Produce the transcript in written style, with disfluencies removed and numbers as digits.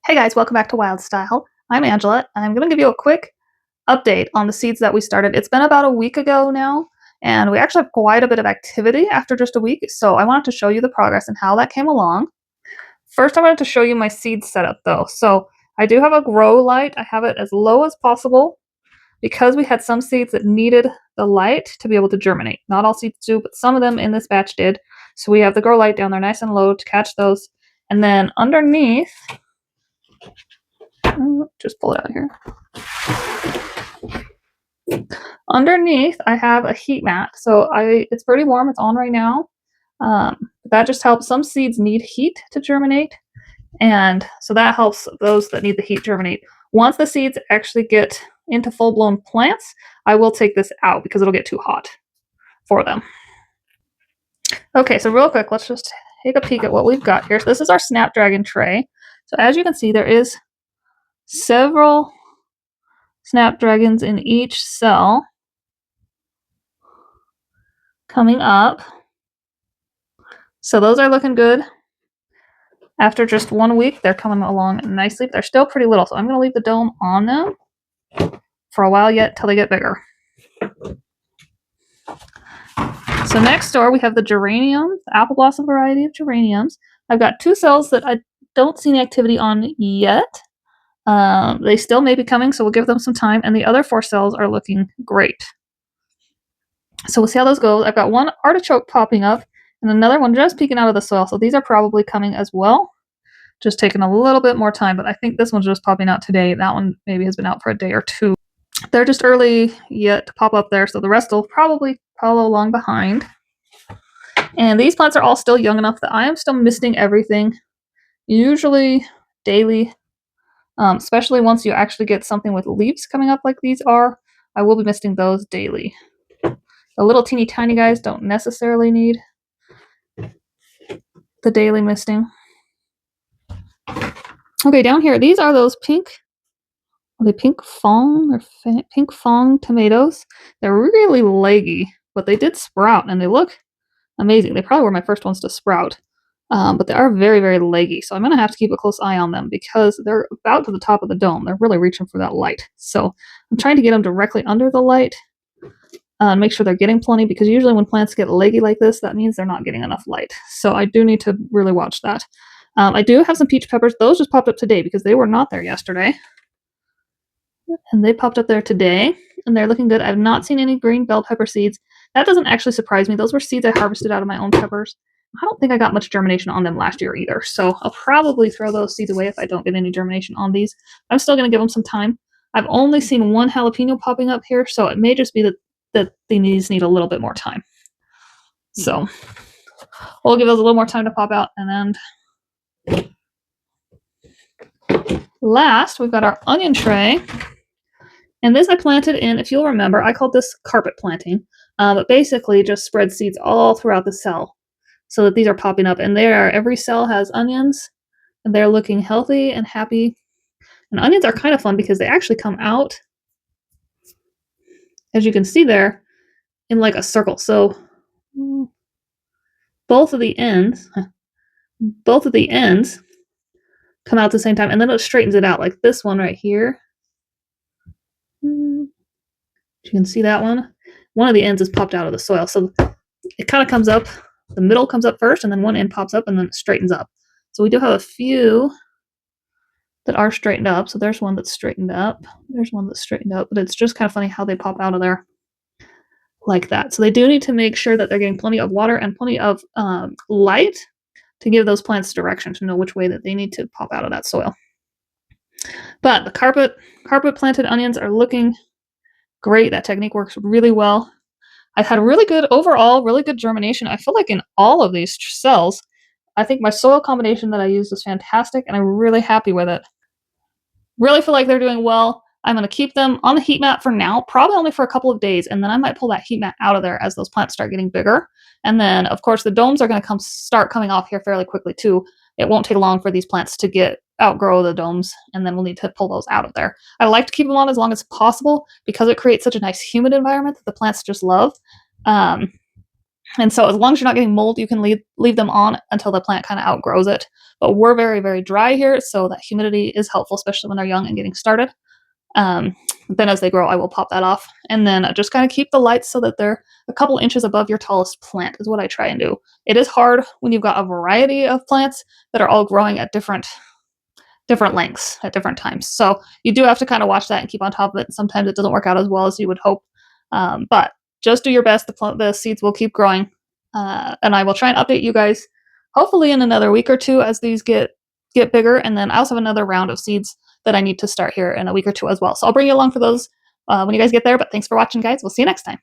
Hey guys, welcome back to Wild Style. I'm Angela, and I'm going to give you a quick update on the seeds that we started. It's been about a week ago now, and we actually have quite a bit of activity after just a week, so I wanted to show you the progress and how that came along. First, I wanted to show you my seed setup though. So I do have a grow light. I have it as low as possible because we had some seeds that needed the light to be able to germinate. Not all seeds do, but some of them in this batch did. So we have the grow light down there nice and low to catch those. And then underneath, just pull it out here. Underneath, I have a heat mat. So it's pretty warm. It's on right now. That just helps. Some seeds need heat to germinate. And so that helps those that need the heat germinate. Once the seeds actually get into full-blown plants, I will take this out because it'll get too hot for them. Okay, so real quick, let's just take a peek at what we've got here. So this is our Snapdragon tray. So as you can see, there is several Snapdragons in each cell coming up. So those are looking good. After just 1 week, they're coming along nicely. They're still pretty little, so I'm going to leave the dome on them for a while yet till they get bigger. So next door, we have the geraniums, the apple blossom variety of geraniums. I've got 2 cells that I don't see any activity on yet. They still may be coming, so we'll give them some time. And the other 4 cells are looking great. So we'll see how those go. I've got 1 artichoke popping up and another one just peeking out of the soil. So these are probably coming as well. Just taking a little bit more time, but I think this one's just popping out today. That one maybe has been out for a day or 2. They're just early yet to pop up there, so the rest will probably follow along behind. And these plants are all still young enough that I am still misting everything, usually daily, especially once you actually get something with leaves coming up like these are. I will be misting those daily. The little teeny tiny guys don't necessarily need the daily misting. Okay, down here, these are those pink fong or pink fong tomatoes. They're really leggy, but they did sprout and they look amazing. They probably were my first ones to sprout, but they are very, very leggy. So I'm going to have to keep a close eye on them because they're about to the top of the dome. They're really reaching for that light. So I'm trying to get them directly under the light and make sure they're getting plenty, because usually when plants get leggy like this, that means they're not getting enough light. So I do need to really watch that. I do have some peach peppers. Those just popped up today because they were not there yesterday. And they popped up there today, and they're looking good. I've not seen any green bell pepper seeds. That doesn't actually surprise me. Those were seeds I harvested out of my own peppers. I don't think I got much germination on them last year either, so I'll probably throw those seeds away if I don't get any germination on these. I'm still going to give them some time. I've only seen 1 jalapeno popping up here, so it may just be that these need a little bit more time. So we'll give those a little more time to pop out, and then last, we've got our onion tray. And this I planted in, if you'll remember, I called this carpet planting, but basically just spread seeds all throughout the cell so that these are popping up. And every cell has onions, and they're looking healthy and happy. And onions are kind of fun because they actually come out, as you can see there, in like a circle. So both of the ends come out at the same time, and then it straightens it out, like this one right here. You can see that one. One of the ends is popped out of the soil, so it kind of comes up. The middle comes up first, and then one end pops up, and then it straightens up. So we do have a few that are straightened up. So there's one that's straightened up. There's one that's straightened up, but it's just kind of funny how they pop out of there like that. So they do need to make sure that they're getting plenty of water and plenty of light to give those plants direction to know which way that they need to pop out of that soil. But the carpet planted onions are looking great. That technique works really well. I've had really good germination. I feel like in all of these cells. I think my soil combination that I used was fantastic, and I'm really happy with it. Really feel like they're doing well. I'm going to keep them on the heat mat for now, probably only for a couple of days, and then I might pull that heat mat out of there as those plants start getting bigger. And then, of course, the domes are going to start coming off here fairly quickly too. It won't take long for these plants to outgrow the domes, and then we'll need to pull those out of there. I like to keep them on as long as possible because it creates such a nice humid environment that the plants just love. And so as long as you're not getting mold, you can leave them on until the plant kind of outgrows it. But we're very, very dry here, so that humidity is helpful, especially when they're young and getting started. Then as they grow, I will pop that off. And then just kind of keep the lights so that they're a couple inches above your tallest plant is what I try and do. It is hard when you've got a variety of plants that are all growing at different lengths at different times. So you do have to kind of watch that and keep on top of it. Sometimes it doesn't work out as well as you would hope. But just do your best. The seeds will keep growing. And I will try and update you guys hopefully in another week or two as these get bigger. And then I also have another round of seeds that I need to start here in a week or two as well. So I'll bring you along for those when you guys get there. But thanks for watching, guys. We'll see you next time.